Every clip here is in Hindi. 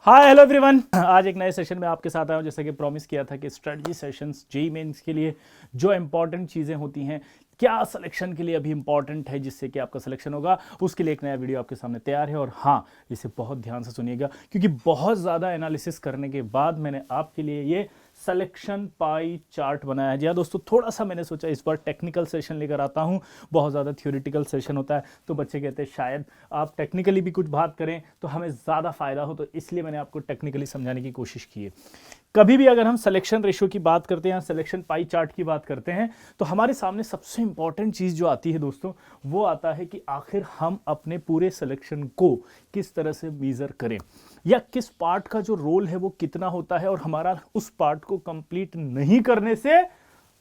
हाय हेलो एवरीवन, आज एक नए सेशन में आपके साथ आया हूं। जैसा कि प्रॉमिस किया था कि स्ट्रेटजी सेशंस जेईई मेंस के लिए जो इंपॉर्टेंट चीज़ें होती हैं, क्या सिलेक्शन के लिए अभी इंपॉर्टेंट है जिससे कि आपका सिलेक्शन होगा, उसके लिए एक नया वीडियो आपके सामने तैयार है। और हाँ, इसे बहुत ध्यान से सुनिएगा क्योंकि बहुत ज़्यादा एनालिसिस करने के बाद मैंने आपके लिए ये सिलेक्शन पाई चार्ट बनाया है। जी हाँ दोस्तों, थोड़ा सा मैंने सोचा इस बार टेक्निकल सेशन लेकर आता हूँ। बहुत ज़्यादा थ्योरेटिकल सेशन होता है तो बच्चे कहते हैं शायद आप टेक्निकली भी कुछ बात करें तो हमें ज़्यादा फायदा हो, तो इसलिए मैंने आपको टेक्निकली समझाने की कोशिश की है। कभी भी अगर हम सिलेक्शन रेशियो की बात करते हैं, सिलेक्शन पाई चार्ट की बात करते हैं, तो हमारे सामने सबसे इंपॉर्टेंट चीज़ जो आती है दोस्तों, वो आता है कि आखिर हम अपने पूरे सिलेक्शन को किस तरह से मेजर करें, या किस पार्ट का जो रोल है वो कितना होता है, और हमारा उस पार्ट को कंप्लीट नहीं करने से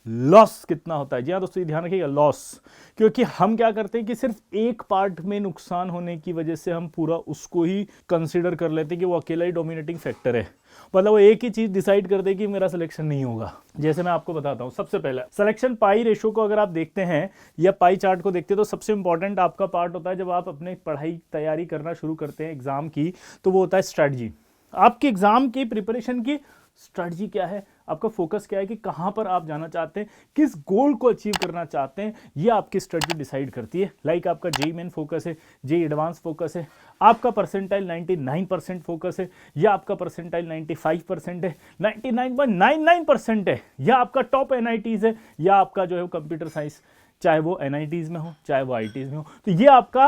लॉस कितना होता है। जी हाँ दोस्तों, ध्यान रखिएगा, लॉस। क्योंकि हम क्या करते हैं कि सिर्फ एक पार्ट में नुकसान होने की वजह से हम पूरा उसको ही कंसीडर कर लेते हैं कि वो अकेला ही डोमिनेटिंग फैक्टर है। मतलब वो एक ही चीज डिसाइड कर दे कि मेरा सिलेक्शन नहीं होगा। जैसे मैं आपको बताता हूं, सबसे पहले सिलेक्शन पाई रेशो को अगर आप देखते हैं या पाई चार्ट को देखते हैं, तो सबसे इंपॉर्टेंट आपका पार्ट होता है जब आप अपने पढ़ाई तैयारी करना शुरू करते हैं एग्जाम की, तो वो होता है स्ट्रेटजी। आपकी एग्जाम की प्रिपरेशन की स्ट्रेटजी क्या है, आपका फोकस क्या है, कि कहां पर आप जाना चाहते हैं, किस गोल को अचीव करना चाहते हैं, ये आपकी स्ट्रेटजी डिसाइड करती है। लाइक आपका जेईई मेन फोकस है, जेईई एडवांस फोकस है, आपका परसेंटाइल 99% फोकस है, या आपका परसेंटाइल 95% है, 99.99% है, या आपका टॉप एनआईटीज है, या आपका जो है कंप्यूटर साइंस, चाहे वो एनआईटीज में हो चाहे वो आईटीज में हो। तो ये आपका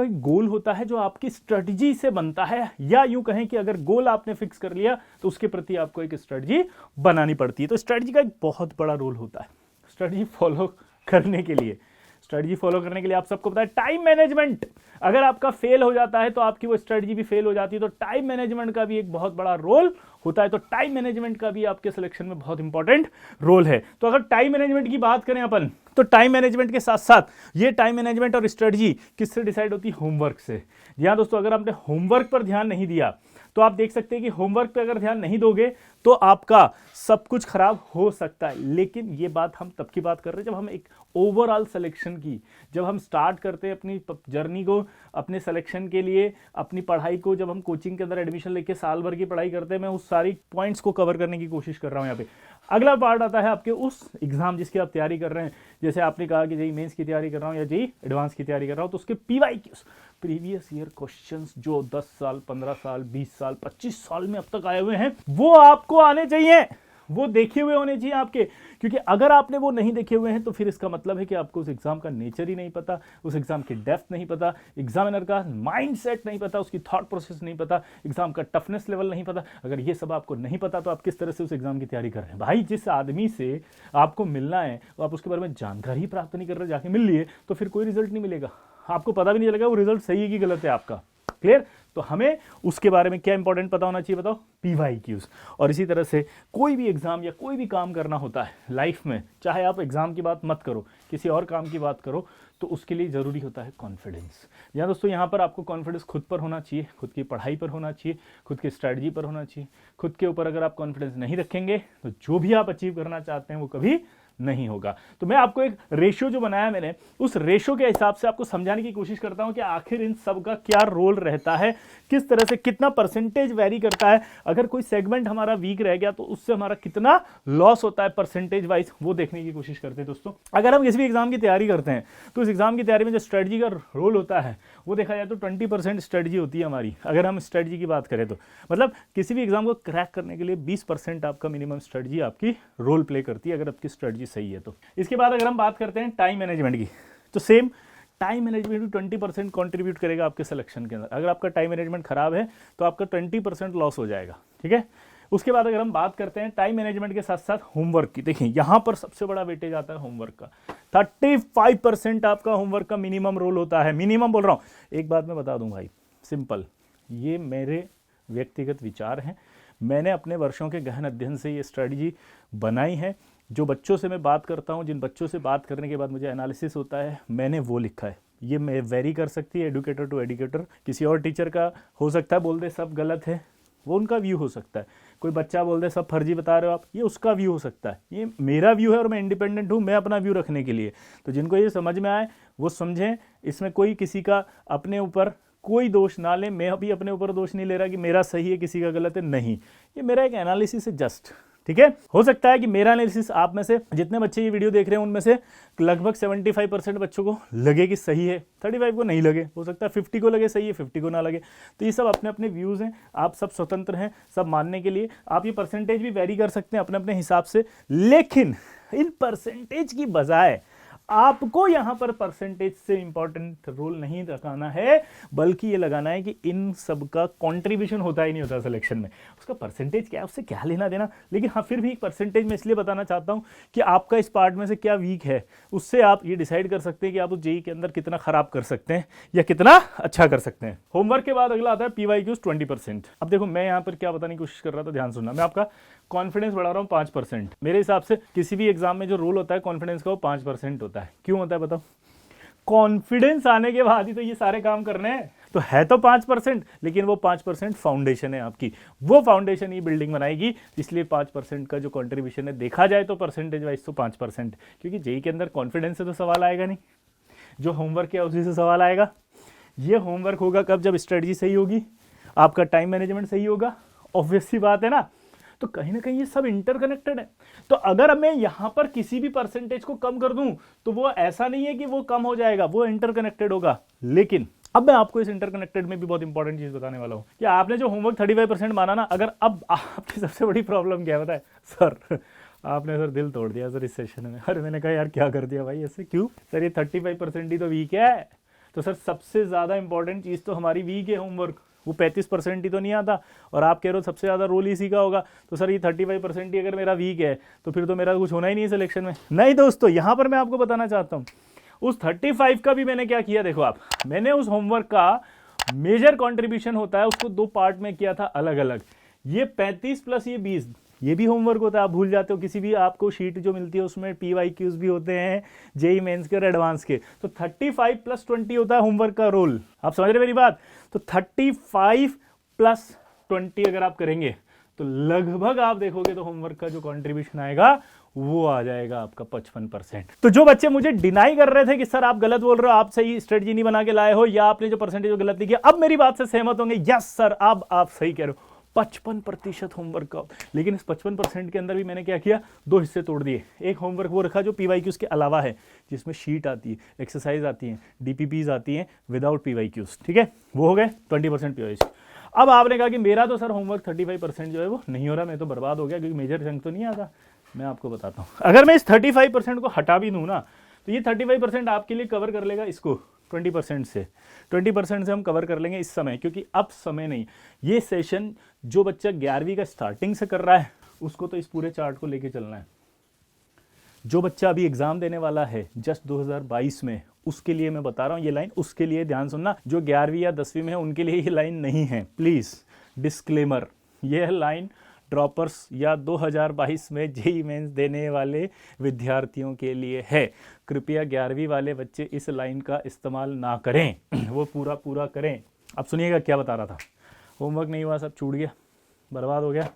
एक गोल होता है जो आपकी स्ट्रेटजी से बनता है, या यूं कहें कि अगर गोल आपने फिक्स कर लिया तो उसके प्रति आपको एक स्ट्रेटजी बनानी पड़ती है। तो स्ट्रेटजी का एक बहुत बड़ा रोल होता है स्ट्रेटजी फॉलो करने के लिए। स्ट्रेटजी फॉलो करने के लिए आप सबको पता है टाइम मैनेजमेंट अगर आपका फेल हो जाता है तो आपकी वो स्ट्रेटजी भी फेल हो जाती है। तो टाइम मैनेजमेंट का भी एक बहुत बड़ा रोल होता है। तो टाइम मैनेजमेंट का भी आपके सिलेक्शन में बहुत इंपॉर्टेंट रोल है। तो अगर टाइम मैनेजमेंट की बात करें अपन, तो टाइम मैनेजमेंट के साथ साथ ये टाइम मैनेजमेंट और स्ट्रेटजी किससे डिसाइड होती है? होमवर्क से। जी हाँ दोस्तों, अगर आपने होमवर्क पर ध्यान नहीं दिया तो आप देख सकते हैं कि होमवर्क पे अगर ध्यान नहीं दोगे तो आपका सब कुछ खराब हो सकता है। लेकिन ये बात हम तब की बात कर रहे हैं जब हम एक ओवरऑल सिलेक्शन की, जब हम स्टार्ट करते हैं अपनी जर्नी को, अपने सिलेक्शन के लिए अपनी पढ़ाई को, जब हम कोचिंग के अंदर एडमिशन लेके साल भर की पढ़ाई करते हैं। मैं उस सारी पॉइंट्स को कवर करने की कोशिश कर रहा हूं यहाँ पे। अगला पार्ट आता है आपके उस एग्जाम जिसकी आप तैयारी कर रहे हैं। जैसे आपने कहा कि जेईई मेंस की तैयारी कर रहा हूं या जेईई एडवांस की तैयारी कर रहा हूं, तो उसके पीवाईक्यूज, प्रीवियस ईयर क्वेश्चंस जो 10 साल 15 साल 20 साल 25 साल में अब तक आए हुए हैं, वो आपको आने चाहिए, वो देखे हुए होने चाहिए आपके। क्योंकि अगर आपने वो नहीं देखे हुए हैं तो फिर इसका मतलब है कि आपको उस एग्जाम का नेचर ही नहीं पता, उस एग्जाम की डेप्थ नहीं पता, एग्जामिनर का माइंडसेट नहीं पता, उसकी थॉट प्रोसेस नहीं पता, एग्जाम का टफनेस लेवल नहीं पता। अगर ये सब आपको नहीं पता तो आप किस तरह से उस एग्जाम की तैयारी कर रहे हैं? भाई, जिस आदमी से आपको मिलना है तो आप उसके बारे में जानकारी प्राप्त नहीं कर रहे, जाके मिल लिए तो फिर कोई रिजल्ट नहीं मिलेगा, आपको पता भी नहीं चलेगा वो रिजल्ट सही है कि गलत है आपका। क्लियर? तो हमें उसके बारे में क्या इंपॉर्टेंट पता होना चाहिए, बताओ? पीवाईक्यूज। और इसी तरह से कोई भी एग्जाम या कोई भी काम करना होता है लाइफ में, चाहे आप एग्जाम की बात मत करो, किसी और काम की बात करो, तो उसके लिए जरूरी होता है कॉन्फिडेंस। या दोस्तों, यहाँ पर आपको कॉन्फिडेंस खुद पर होना चाहिए, खुद की पढ़ाई पर होना चाहिए, खुद की स्ट्रेटजी पर होना चाहिए। खुद के ऊपर अगर आप कॉन्फिडेंस नहीं रखेंगे तो जो भी आप अचीव करना चाहते हैं वो कभी नहीं होगा। तो मैं आपको एक रेशियो जो बनाया मैंने, उस रेशियो के हिसाब से आपको समझाने की कोशिश करता हूं कि आखिर इन सब का क्या रोल रहता है, किस तरह से कितना परसेंटेज वेरी करता है। अगर कोई सेगमेंट हमारा वीक रह गया तो उससे हमारा कितना लॉस होता है परसेंटेज वाइज, वो देखने की कोशिश करते हैं दोस्तों। अगर हम किसी भी एग्जाम की तैयारी करते हैं तो इस एग्जाम की तैयारी में जो स्ट्रेटजी का रोल होता है वो देखा जाए तो 20% स्ट्रेटजी होती है हमारी। अगर हम स्ट्रेटजी की बात करें तो मतलब किसी भी एग्जाम को क्रैक करने के लिए 20% आपका मिनिमम स्ट्रेटजी आपकी रोल प्ले करती है, अगर आपकी स्ट्रेटजी सही है तो। इसके बाद अगर हम बात करते हैं टाइम मैनेजमेंट की, तो सेम टाइम मैनेजमेंट भी 20% कंट्रीब्यूट करेगा आपके सिलेक्शन के अंदर। अगर आपका टाइम मैनेजमेंट खराब है तो आपका 20% लॉस हो जाएगा। ठीक है? उसके बाद अगर हम बात करते हैं टाइम मैनेजमेंट के साथ साथ होमवर्क की, देखिए यहां पर सबसे बड़ा वेटेज आता है होमवर्क का। 35% आपका होमवर्क का मिनिमम रोल होता है। मिनिमम बोल रहा हूं। एक बात मैं बता दूं भाई, सिंपल, ये मेरे व्यक्तिगत विचार हैं, मैंने अपने वर्षों के गहन अध्ययन से ये स्ट्रेटजी बनाई है। जो बच्चों से मैं बात करता हूं, जिन बच्चों से बात करने के बाद मुझे एनालिसिस होता है, मैंने वो लिखा है। ये मैं वेरी कर सकती है एडुकेटर टू एडुकेटर, किसी और टीचर का हो सकता है बोल दे सब गलत है, वो उनका व्यू हो सकता है। कोई बच्चा बोल दे सब फर्जी बता रहे हो आप, ये उसका व्यू हो सकता है। ये मेरा व्यू है और मैं इंडिपेंडेंट हूँ, मैं अपना व्यू रखने के लिए। तो जिनको ये समझ में आए वो समझें, इसमें कोई किसी का अपने ऊपर कोई दोष ना ले, मैं अभी अपने ऊपर दोष नहीं ले रहा कि मेरा सही है किसी का गलत है, नहीं, ये मेरा एक एनालिसिस है जस्ट, ठीक है। हो सकता है कि मेरा एनालिसिस आप में से जितने बच्चे ये वीडियो देख रहे हैं उनमें से लगभग 75% बच्चों को लगे कि सही है, 35 को नहीं लगे, हो सकता है 50 को लगे सही है, 50 को ना लगे। तो ये सब अपने अपने व्यूज़ हैं, आप सब स्वतंत्र हैं सब मानने के लिए। आप ये परसेंटेज भी वेरी कर सकते हैं अपने अपने हिसाब से, लेकिन इन परसेंटेज की बजाय आपको यहां पर परसेंटेज से इंपॉर्टेंट रोल नहीं लगाना है, बल्कि ये लगाना है कि इन सब का कंट्रीब्यूशन होता ही नहीं होता सिलेक्शन में। उसका परसेंटेज क्या है, उससे क्या लेना देना, लेकिन हाँ फिर भी एक परसेंटेज में इसलिए बताना चाहता हूं कि आपका इस पार्ट में से क्या वीक है, उससे आप ये डिसाइड कर सकते हैं कि आप उस जेईई के अंदर कितना खराब कर सकते हैं या कितना अच्छा कर सकते हैं। होमवर्क के बाद अगला आता है PYQs 20%। अब देखो मैं यहाँ पर क्या बताने की कोशिश कर रहा था, ध्यान सुनना, मैं आपका कॉन्फिडेंस बढ़ा रहा हूँ 5%। मेरे हिसाब से किसी भी एग्जाम में जो रोल होता है कॉन्फिडेंस का वो 5% होता है। क्यों होता है बताओ? कॉन्फिडेंस आने के बाद ही तो ये सारे काम करने हैं, तो है तो 5%, लेकिन वो 5% फाउंडेशन है आपकी, वो फाउंडेशन ही बिल्डिंग बनाएगी, इसलिए 5% का जो कंट्रीब्यूशन है देखा जाए तो परसेंटेज वाइज तो 5%, क्योंकि जेईई के अंदर कॉन्फिडेंस से तो सवाल आएगा नहीं, जो होमवर्क है उसी से सवाल आएगा। ये होमवर्क होगा कब? जब स्ट्रेटजी सही होगी, आपका टाइम मैनेजमेंट सही होगा, ऑब्वियस सी बात है ना। तो कहीं ना कहीं ये सब इंटरकनेक्टेड है। तो अगर मैं यहां पर किसी भी परसेंटेज को कम कर दूं तो वो ऐसा नहीं है कि वो कम हो जाएगा, वो इंटरकनेक्टेड होगा। लेकिन अब मैं आपको इस इंटरकनेक्टेड में भी बहुत इंपॉर्टेंट चीज बताने वाला हूं कि आपने जो होमवर्क 35% माना ना, अगर अब आपकी सबसे बड़ी प्रॉब्लम क्या है बताए सर? आपने सर दिल तोड़ दिया सर इस सेशन में। अरे मैंने कहा यार क्या कर दिया भाई ऐसे, क्यों सर? ये 35% ही तो वीक है। तो सर सबसे ज्यादा इंपॉर्टेंट चीज तो हमारी वीक है होमवर्क, वो 35% ही तो नहीं आता, और आप कह रहे हो सबसे ज़्यादा रोल इसी का होगा। तो सर ये 35% ही अगर मेरा वीक है तो फिर तो मेरा कुछ होना ही नहीं है सिलेक्शन में। नहीं दोस्तों, यहाँ पर मैं आपको बताना चाहता हूँ उस 35 का भी मैंने क्या किया, देखो आप, मैंने उस होमवर्क का मेजर कॉन्ट्रीब्यूशन होता है उसको 2 पार्ट में किया था अलग अलग। ये 35 प्लस ये 20 ये भी होमवर्क होता है। आप भूल जाते हो, किसी भी आपको शीट जो मिलती है उसमें PYQs भी होते हैं, जेईई मेंस के और एडवांस के। तो 35 प्लस 20 होता है होमवर्क का रोल। आप समझ रहे मेरी बात? तो 35 प्लस 20 अगर आप करेंगे तो लगभग आप देखोगे तो होमवर्क का जो कंट्रीब्यूशन आएगा वो आ जाएगा आपका 55%। तो जो बच्चे मुझे डिनाई कर रहे थे कि सर आप गलत बोल रहे हो, आप सही स्ट्रेटजी नहीं बना के लाए हो, या आपने जो परसेंटेज गलत लिखी, अब मेरी बात से सहमत होंगे, यस सर अब आप सही कह रहे हो, 55% होमवर्क का। लेकिन इस 55% के अंदर भी मैंने क्या किया, 2 हिस्से तोड़ दिए। एक होमवर्क वो रखा जो PYQs के अलावा है, जिसमें शीट आती है, एक्सरसाइज आती है, DPPs आती हैं विदाउट PYQs, ठीक है, वो हो गए 20% PYQs। अब आपने कहा कि मेरा तो सर होमवर्क 35% जो है वो नहीं हो रहा, मैं तो बर्बाद हो गया क्योंकि मेजर चंक तो नहीं आता। मैं आपको बताता हूँ, अगर मैं इस 35% को हटा भी दूँ ना तो ये 35% आपके लिए कवर कर लेगा इसको 20% से। 20% से हम कवर कर लेंगे इस समय, क्योंकि अब समय नहीं। ये सेशन जो बच्चा 11वीं का स्टार्टिंग से कर रहा है उसको तो इस पूरे चार्ट को लेके चलना है। जो बच्चा अभी एग्जाम देने वाला है जस्ट 2022 में, उसके लिए मैं बता रहा हूँ ये लाइन, उसके लिए ध्यान सुनना। जो 11वीं या 10वीं में है उनके लिए ये लाइन नहीं है, प्लीज डिस्क्लेमर। ये लाइन ड्रॉपर्स या 2022 में जेईई मेंस देने वाले विद्यार्थियों के लिए है। कृपया 11वीं वाले बच्चे इस लाइन का इस्तेमाल ना करें, वो पूरा करें। अब सुनिएगा क्या बता रहा था। होमवर्क नहीं हुआ, सब छूट गया, बर्बाद हो गया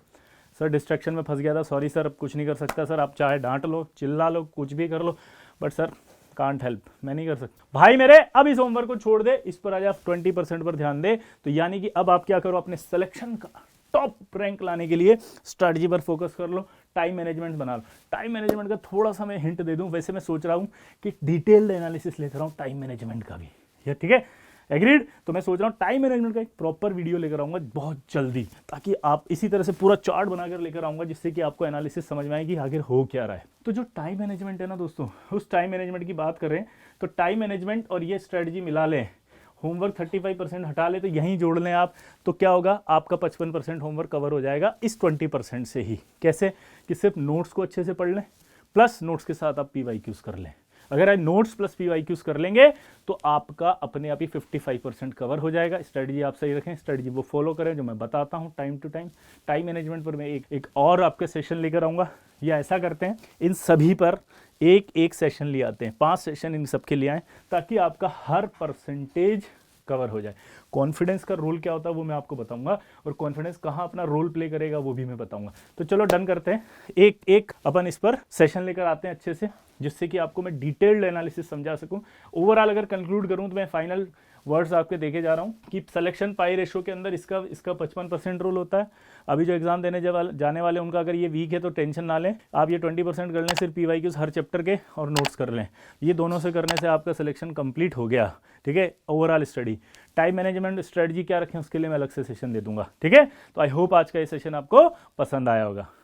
सर, डिस्ट्रैक्शन में फंस गया था, सॉरी सर अब कुछ नहीं कर सकता सर, आप चाहे डांट लो, चिल्ला लो, कुछ भी कर लो, बट सर कांट हेल्प, मैं नहीं कर सकता। भाई मेरे अब इस होमवर्क को छोड़ दे, इस पर आज आप 20% पर ध्यान दे। तो यानी कि अब आप क्या करो, अपने सिलेक्शन का टॉप रैंक लाने के लिए स्ट्रैटेजी पर फोकस कर लो, टाइम मैनेजमेंट बना लो। टाइम मैनेजमेंट का थोड़ा सा मैं हिंट दे दूं, वैसे मैं सोच रहा हूं कि डिटेल्ड एनालिसिस लेकर आऊं टाइम मैनेजमेंट का भी, ये ठीक है, एग्रीड। तो मैं सोच रहा हूं टाइम मैनेजमेंट का एक प्रॉपर वीडियो लेकर आऊंगा बहुत जल्दी, ताकि आप इसी तरह से पूरा चार्ट बनाकर लेकर आऊंगा, जिससे कि आपको एनालिसिस समझ में आए कि आखिर हो क्या रहा है। तो जो टाइम मैनेजमेंट है ना दोस्तों, उस टाइम मैनेजमेंट की बात करें तो टाइम मैनेजमेंट और ये स्ट्रेटजी मिला लें, होमवर्क 35% हटा ले तो यहीं जोड़ लें आप, तो क्या होगा, आपका 55% होमवर्क कवर हो जाएगा इस 20% से ही। कैसे? कि सिर्फ नोट्स को अच्छे से पढ़ लें, प्लस नोट्स के साथ आप PYQs कर लें। अगर आप नोट्स प्लस PYQs कर लेंगे तो आपका अपने आप ही 55% कवर हो जाएगा। स्ट्रेटजी आप सही रखें, स्ट्रेटजी वो फॉलो करें जो मैं बताता हूं time to time. Time management पर मैं एक और आपके सेशन लेकर आऊँगा, या ऐसा करते हैं इन सभी पर एक सेशन ले आते हैं, 5 सेशन इन सब के लिए आए, ताकि आपका हर परसेंटेज कवर हो जाए। कॉन्फिडेंस का रोल क्या होता है वो मैं आपको बताऊंगा, और कॉन्फिडेंस कहाँ अपना रोल प्ले करेगा वो भी मैं बताऊंगा। तो चलो डन करते हैं, एक एक अपन इस पर सेशन लेकर आते हैं अच्छे से, जिससे कि आपको मैं डिटेल्ड एनालिसिस समझा सकूं। ओवरऑल अगर कंक्लूड करूं तो मैं फाइनल वर्ड्स आपके देखे जा रहा हूं कि सिलेक्शन पाई रेशो के अंदर इसका 55% रोल होता है। अभी जो एग्जाम देने जाने वाले उनका अगर ये वीक है तो टेंशन ना लें, आप ये 20% कर लें, सिर्फ PYQs हर चैप्टर के और नोट्स कर लें। ये दोनों से करने से आपका सिलेक्शन कंप्लीट हो गया। ठीक है, overall study, time management strategy क्या रखें उसके लिए मैं अलग से सेशन दे दूंगा। ठीक है, तो आई होप आज का ये सेशन आपको पसंद आया होगा।